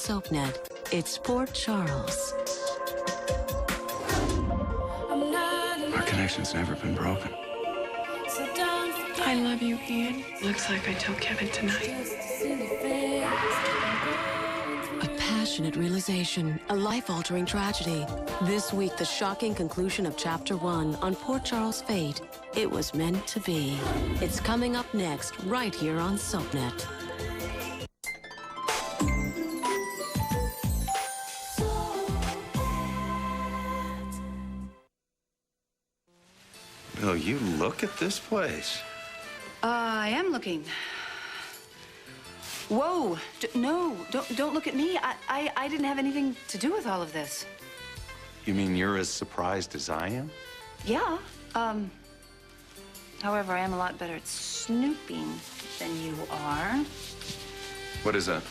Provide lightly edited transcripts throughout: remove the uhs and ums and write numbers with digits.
SoapNet. It's Port Charles. Our connection's never been broken. I love you, Ian. Looks like I tell Kevin tonight. A passionate realization, a life-altering tragedy. This week, the shocking conclusion of Chapter 1 on Port Charles' fate. It was meant to be. It's coming up next, right here on SoapNet. Bill, you look at this place. I am looking. Whoa! No, don't look at me. I didn't have anything to do with all of this. You mean you're as surprised as I am? Yeah. However, I am a lot better at snooping than you are. What is that?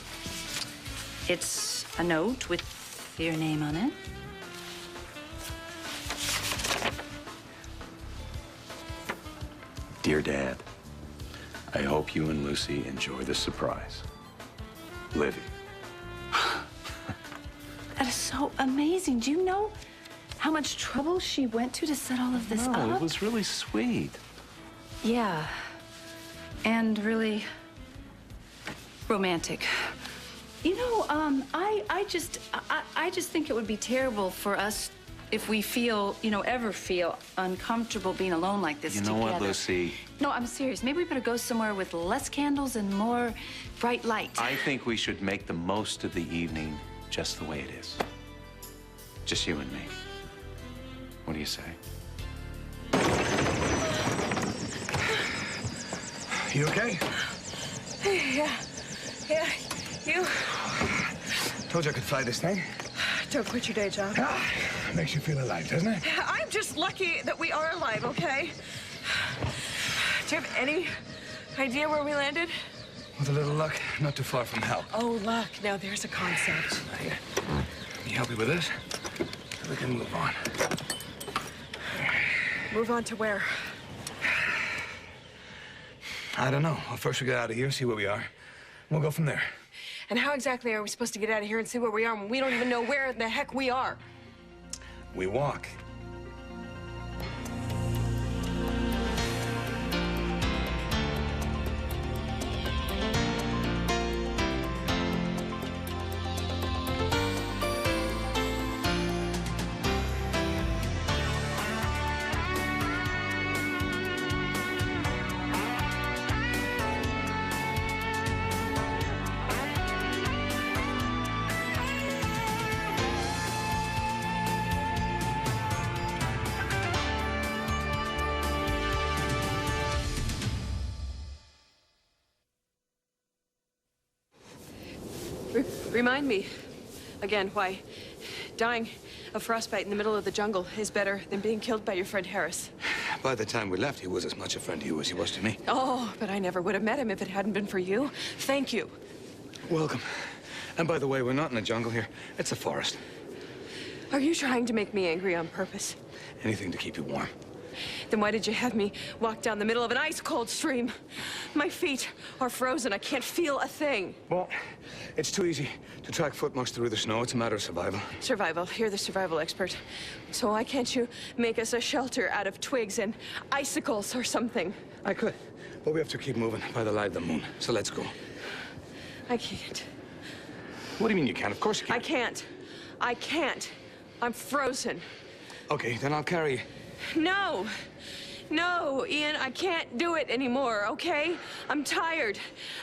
It's a note with your name on it. Dear Dad, I hope you and Lucy enjoy the surprise. Livy. That is so amazing. Do you know how much trouble she went to set all of this up? No, it was really sweet. Yeah. And really romantic. You know, I just think it would be terrible for us if we feel, ever feel uncomfortable being alone like this together. You know what, Lucy? No, I'm serious. Maybe we better go somewhere with less candles and more bright light. I think we should make the most of the evening just the way it is. Just you and me. What do you say? You okay? Yeah. You? Told you I could fly this thing. Don't quit your day job. Makes you feel alive, doesn't it? I'm just lucky that we are alive, okay? Do you have any idea where we landed? With a little luck, not too far from hell. Oh, luck. Now there's a concept. Can you help me with this? So we can move on. Move on to where? I don't know. Well, first we get out of here, see where we are. We'll go from there. And how exactly are we supposed to get out of here and see where we are when we don't even know where the heck we are? We walk. Remind me again why dying of frostbite in the middle of the jungle is better than being killed by your friend Harris. By the time we left, he was as much a friend to you as he was to me. Oh, but I never would have met him if it hadn't been for you. Thank you. Welcome. And by the way, we're not in a jungle here. It's a forest. Are you trying to make me angry on purpose? Anything to keep you warm. Then why did you have me walk down the middle of an ice-cold stream? My feet are frozen. I can't feel a thing. Well, it's too easy to track footmarks through the snow. It's a matter of survival. Survival. You're the survival expert. So why can't you make us a shelter out of twigs and icicles or something? I could, but we have to keep moving by the light of the moon. So let's go. I can't. What do you mean you can't? Of course you can. I can't. I can't. I'm frozen. Okay, then I'll carry you. No. No, Ian, I can't do it anymore, okay? I'm tired.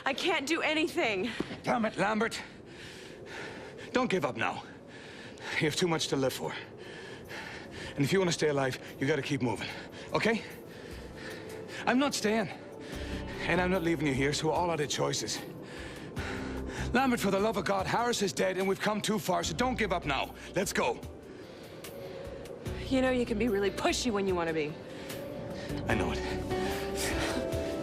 I can't do anything. Damn it, Lambert. Don't give up now. You have too much to live for. And if you want to stay alive, you got to keep moving, okay? I'm not staying. And I'm not leaving you here, so all other choices. Lambert, for the love of God, Harris is dead and we've come too far, so don't give up now. Let's go. You know you can be really pushy when you want to be. I know it.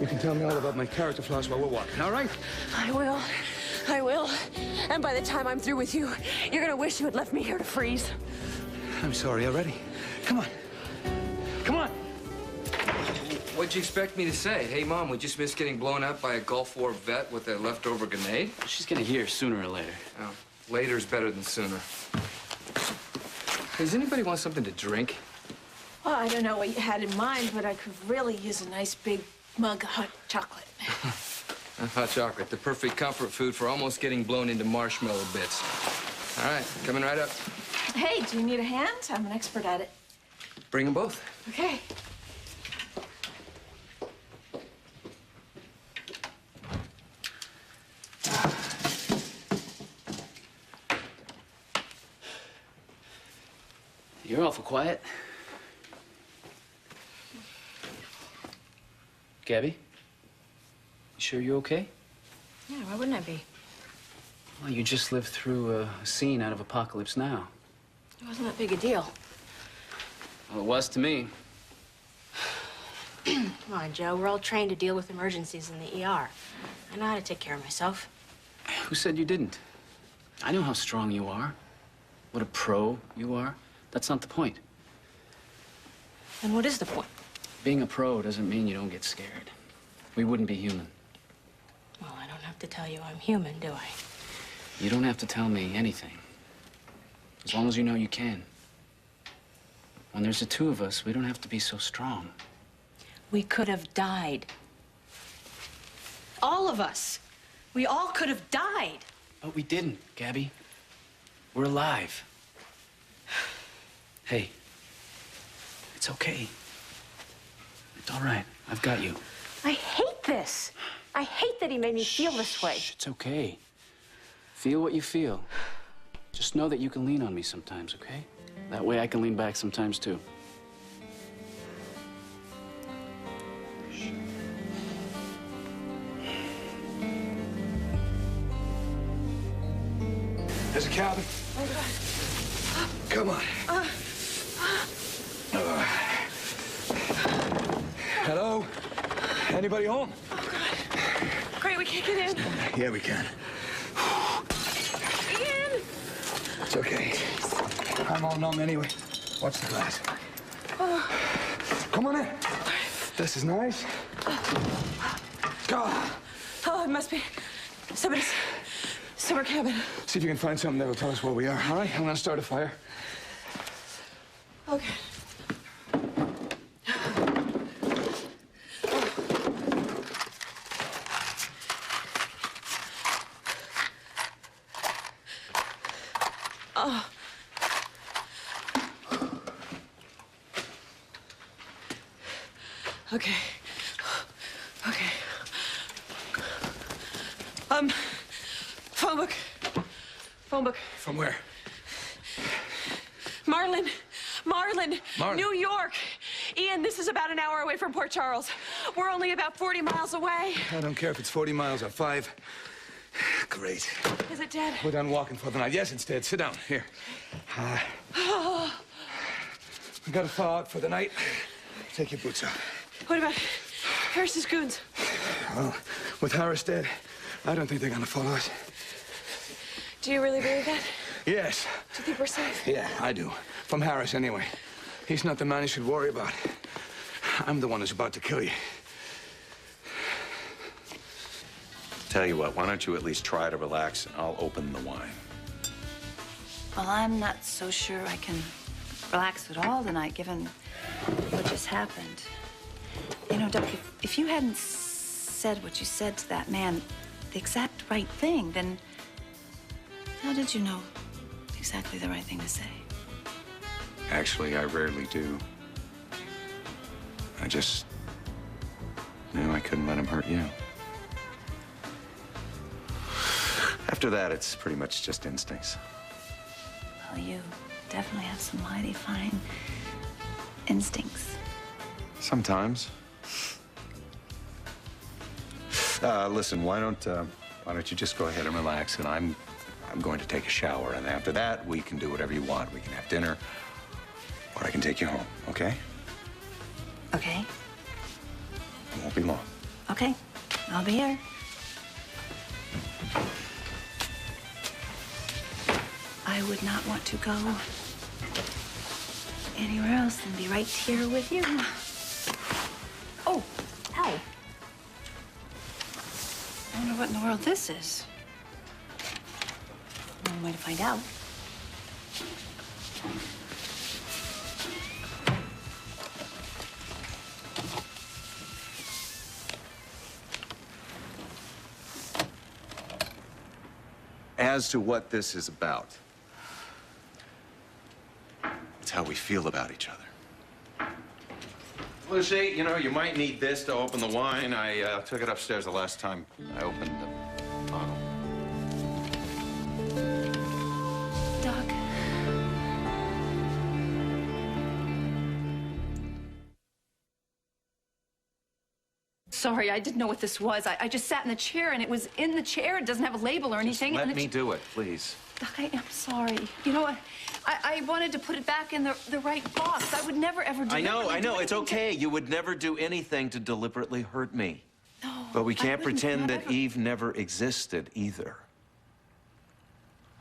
You can tell me all about my character flaws while we're walking, all right? I will. I will. And by the time I'm through with you, you're gonna wish you had left me here to freeze. I'm sorry already. Come on. Come on. What'd you expect me to say? Hey, Mom, we just missed getting blown up by a Gulf War vet with a leftover grenade? She's gonna hear sooner or later. Oh. Later's better than sooner. Does anybody want something to drink? Well, I don't know what you had in mind, but I could really use a nice big mug of hot chocolate. Hot chocolate, the perfect comfort food for almost getting blown into marshmallow bits. All right, coming right up. Hey, do you need a hand? I'm an expert at it. Bring them both. Okay. You're awful quiet. Gabby? You sure you're okay? Yeah, why wouldn't I be? Well, you just lived through a scene out of Apocalypse Now. It wasn't that big a deal. Well, it was to me. Come on, Joe. We're all trained to deal with emergencies in the ER. I know how to take care of myself. Who said you didn't? I know how strong you are. What a pro you are. That's not the point. Then what is the point? Being a pro doesn't mean you don't get scared. We wouldn't be human. Well, I don't have to tell you I'm human, do I? You don't have to tell me anything. As long as you know you can. When there's the two of us, we don't have to be so strong. We could have died. All of us. We all could have died. But we didn't, Gabby. We're alive. Hey, it's okay. It's all right. I've got you. I hate this. I hate that he made me feel this way. Shh, it's okay. Feel what you feel. Just know that you can lean on me sometimes, okay? That way I can lean back sometimes, too. There's a cabin. Oh, God. Come on. Hello? Anybody home? Great, we can't get in. Yeah, we can. Ian! It's okay. I'm all numb anyway. Watch the glass. Come on in. This is nice. Go. Oh, it must be somebody's summer cabin. See if you can find something that will tell us where we are, all right? I'm gonna start a fire. Okay. Oh. Okay. Okay. Phone book. Phone book. From where? Marlin. Marlin. Marlin. New York. Ian, this is about an hour away from Port Charles. We're only about 40 miles away. I don't care if it's 40 miles or 5. Great. Is it dead? We're done walking for the night. Yes, it's dead. Sit down. Here. We gotta thaw out for the night. Take your boots off. What about Harris's goons? Well, with Harris dead, I don't think they're gonna follow us. Do you really believe that? Yes. Do you think we're safe? Yeah, I do. From Harris, anyway. He's not the man you should worry about. I'm the one who's about to kill you. Tell you what, why don't you at least try to relax, and I'll open the wine. Well, I'm not so sure I can relax at all tonight, given what just happened. You know, Doc, if you hadn't said what you said to that man, the exact right thing, then how did you know exactly the right thing to say? Actually, I rarely do. I just knew I couldn't let him hurt you. After that, it's pretty much just instincts. Well, you definitely have some mighty fine instincts. Sometimes. Listen, why don't you just go ahead and relax, and I'm going to take a shower, and after that, we can do whatever you want. We can have dinner, or I can take you home, okay? Okay? It won't be long. Okay. I'll be here. I would not want to go anywhere else than be right here with you. Oh, ow. I wonder what in the world this is. one way to find out. As to what this is about, it's how we feel about each other. Lucy, you know, you might need this to open the wine. I took it upstairs the last time I opened the bottle. Doc. Sorry, I didn't know what this was. I just sat in the chair, and it was in the chair. It doesn't have a label or anything. Let me do it, please. Doc, I am sorry. You know what? I wanted to put it back in the right box. I would never, ever do I know. It's anything okay. You would never do anything to deliberately hurt me. No, But we can't I wouldn't, pretend not that ever. Eve never existed either.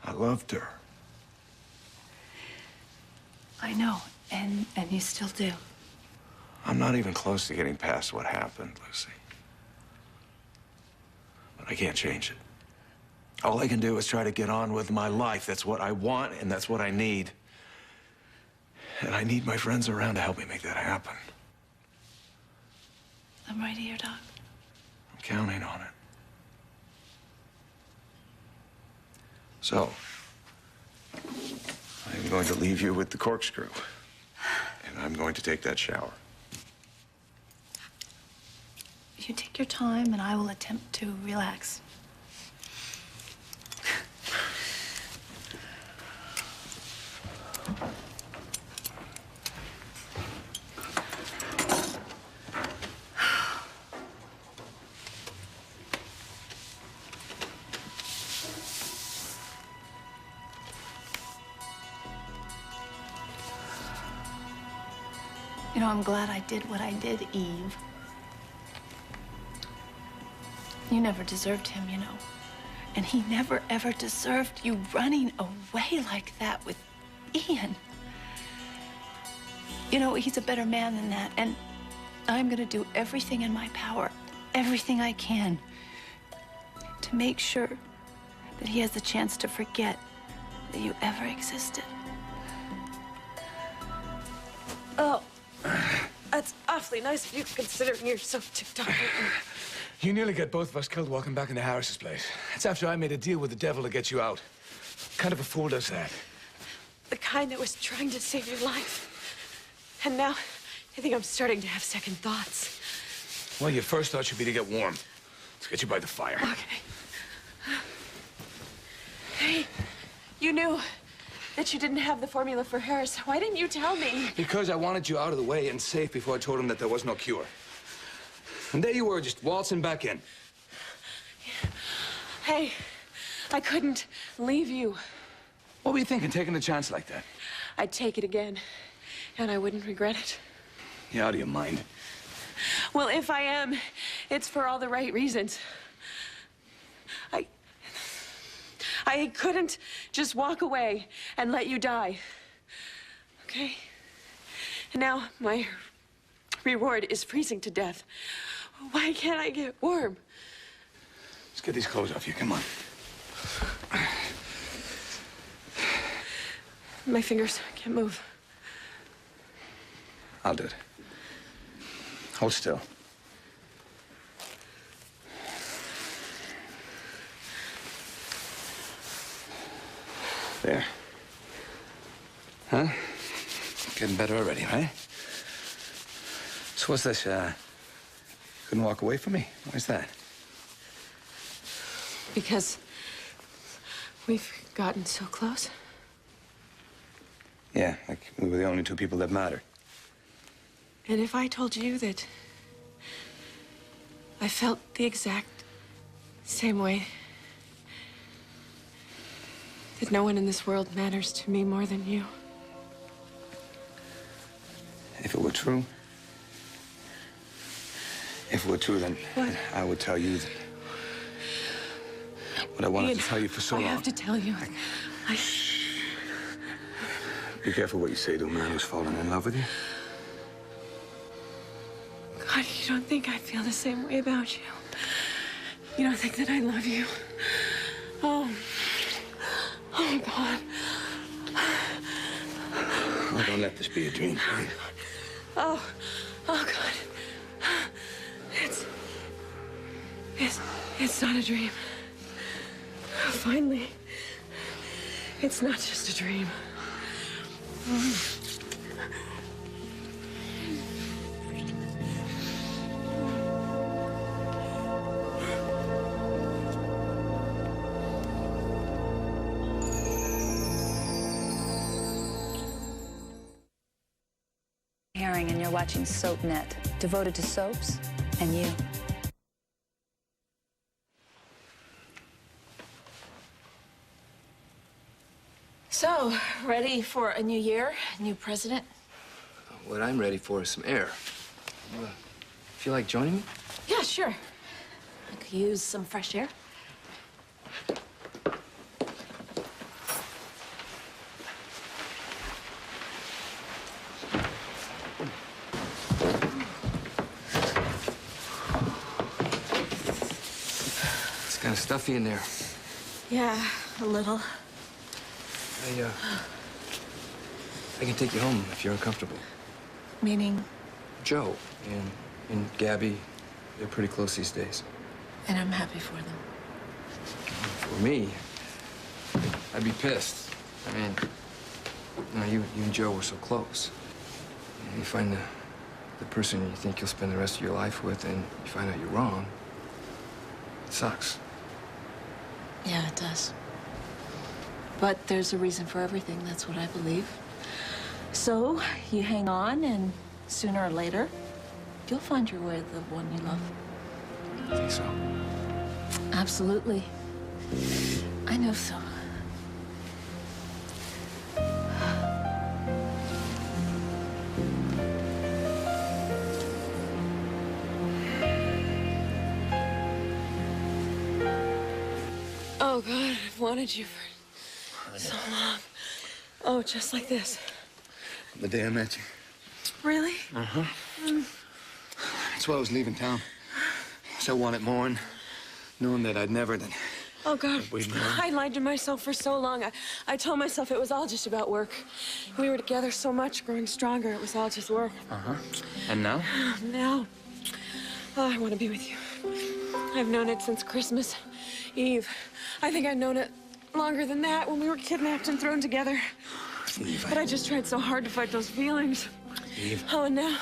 I loved her. I know, and you still do. I'm not even close to getting past what happened, Lucy. But I can't change it. All I can do is try to get on with my life. That's what I want, and that's what I need. And I need my friends around to help me make that happen. I'm right here, Doc. I'm counting on it. So, I'm going to leave you with the corkscrew. And I'm going to take that shower. You take your time, and I will attempt to relax. You know, I'm glad I did what I did, Eve. You never deserved him, you know. And he never, ever deserved you running away like that with Ian. You know, he's a better man than that. And I'm gonna do everything in my power, everything I can, to make sure that he has the chance to forget that you ever existed. Oh, that's awfully nice of you, considering you're so ticked off. You nearly get both of us killed walking back into Harris's place. It's after I made a deal with the devil to get you out. What kind of a fool does that? The kind that was trying to save your life. And now, I think I'm starting to have second thoughts. Well, your first thought should be to get warm. Let's get you by the fire. Okay. Hey, you knew that you didn't have the formula for Harris. Why didn't you tell me? Because I wanted you out of the way and safe before I told him that there was no cure. And there you were, just waltzing back in. Hey, I couldn't leave you. What were you thinking, taking a chance like that? I'd take it again, and I wouldn't regret it. You out of your mind? Well, if I am, it's for all the right reasons. I couldn't just walk away and let you die. Okay? And now my reward is freezing to death. Why can't I get warm? Let's get these clothes off you. Come on. My fingers can't move. I'll do it. Hold still. There. Huh? Getting better already, right? So what's this, couldn't walk away from me? Why's that? Because we've gotten so close. Yeah, like we were the only two people that mattered. And if I told you that I felt the exact same way, that no one in this world matters to me more than you. If it were true, then What? I would tell you that what I wanted Ian, to tell you for so I long. have to tell you. Be careful what you say to a man who's fallen in love with you. God, you don't think I feel the same way about you? You don't think that I love you? Oh. Oh, God. Oh, don't let this be a dream, please. Oh, God. It's not a dream. Finally, it's not just a dream. Herring, and you're watching SoapNet, devoted to soaps and you. So, ready for a new year, new president? What I'm ready for is some air. You feel like joining me? Yeah, sure. I could use some fresh air. It's kind of stuffy in there. Yeah, a little. I can take you home if you're uncomfortable. Meaning, Joe and Gabby, they're pretty close these days. and I'm happy for them. For me, I'd be pissed. I mean, you and Joe were so close. And you find the person you think you'll spend the rest of your life with, and you find out you're wrong. It sucks. Yeah, it does. But there's a reason for everything, that's what I believe. So, you hang on, and sooner or later, you'll find your way to the one you love. I think so. Absolutely. I know so. Oh, God, I've wanted you for so long. Oh, just like this. The day I met you. Really? Uh-huh. That's why I was leaving town. So I wanted more, and knowing that I'd never, then... Oh, God, Wait, no. I lied to myself for so long. I told myself it was all just about work. We were together so much, growing stronger. It was all just work. Uh-huh. And now? Now, oh, I want to be with you. I've known it since Christmas Eve. I think I've known it longer than that, when we were kidnapped and thrown together. Eve. But I just tried so hard to fight those feelings. Eve. Oh, and now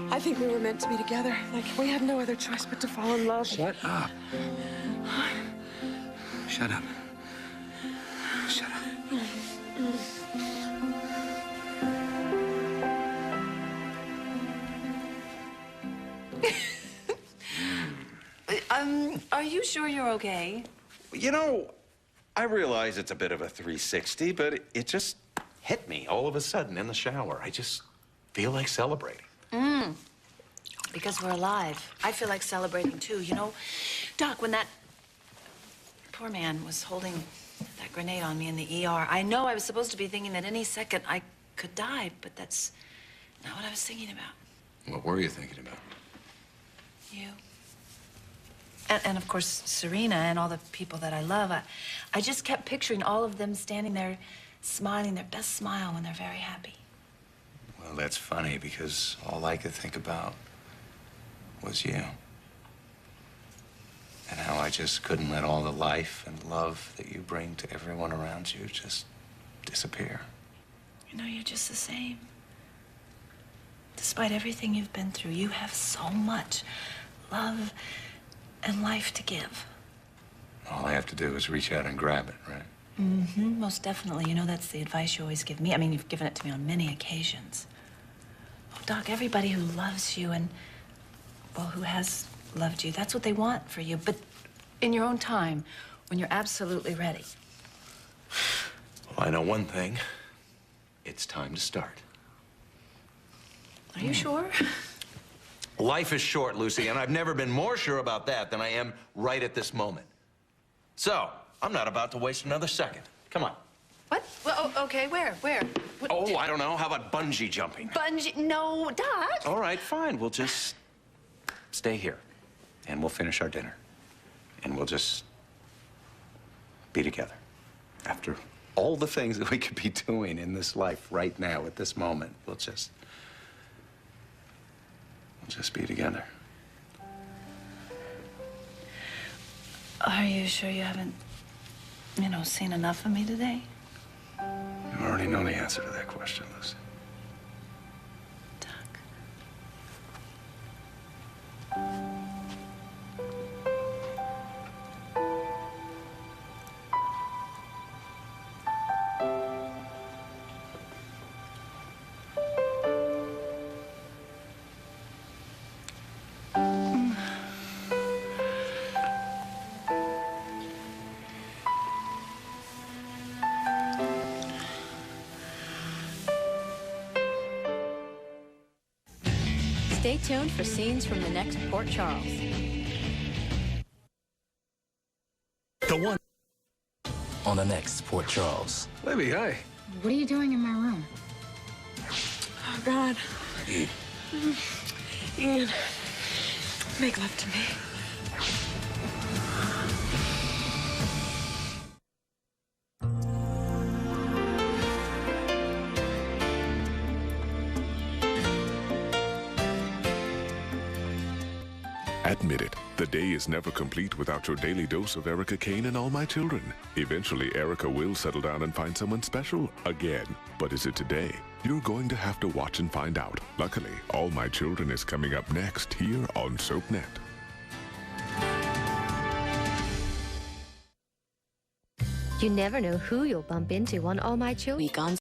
I think we were meant to be together. Like, we had no other choice but to fall in love. Shut up. Shut up. Shut up. Are you sure you're okay? You know, I realize it's a bit of a 360, but it just hit me all of a sudden in the shower. I just feel like celebrating. Because we're alive. I feel like celebrating, too. You know, Doc, when that poor man was holding that grenade on me in the ER, I know I was supposed to be thinking that any second I could die, but that's not what I was thinking about. What were you thinking about? You. And of course, Serena and all the people that I love. I just kept picturing all of them standing there smiling their best smile when they're very happy. Well, that's funny, because all I could think about was you. And how I just couldn't let all the life and love that you bring to everyone around you just disappear. You know, you're just the same. Despite everything you've been through, you have so much love and life to give. All I have to do is reach out and grab it, right? Mm-hmm, most definitely. You know, that's the advice you always give me. I mean, you've given it to me on many occasions. Oh, Doc, everybody who loves you and, well, who has loved you, that's what they want for you. But in your own time, when you're absolutely ready. Well, I know one thing. It's time to start. Are you sure? Life is short, Lucy, and I've never been more sure about that than I am right at this moment. So, I'm not about to waste another second. Come on. What? Well, okay, where? What? Oh, I don't know. How about bungee jumping? Bungee? No, Doc. All right, fine. We'll just stay here, and we'll finish our dinner, and we'll just be together after all the things that we could be doing in this life right now at this moment. We'll just be together. Are you sure you haven't, seen enough of me today? You already know the answer to that question, Lucy. Doc. Stay tuned for scenes from the next Port Charles. The one on the next Port Charles. Libby, hi. What are you doing in my room? Oh, God. Ian, make love to me. Admit it, the day is never complete without your daily dose of Erica Kane and All My Children. Eventually, Erica will settle down and find someone special again. But is it today? You're going to have to watch and find out. Luckily, All My Children is coming up next here on SoapNet. You never know who you'll bump into on All My Children. Week on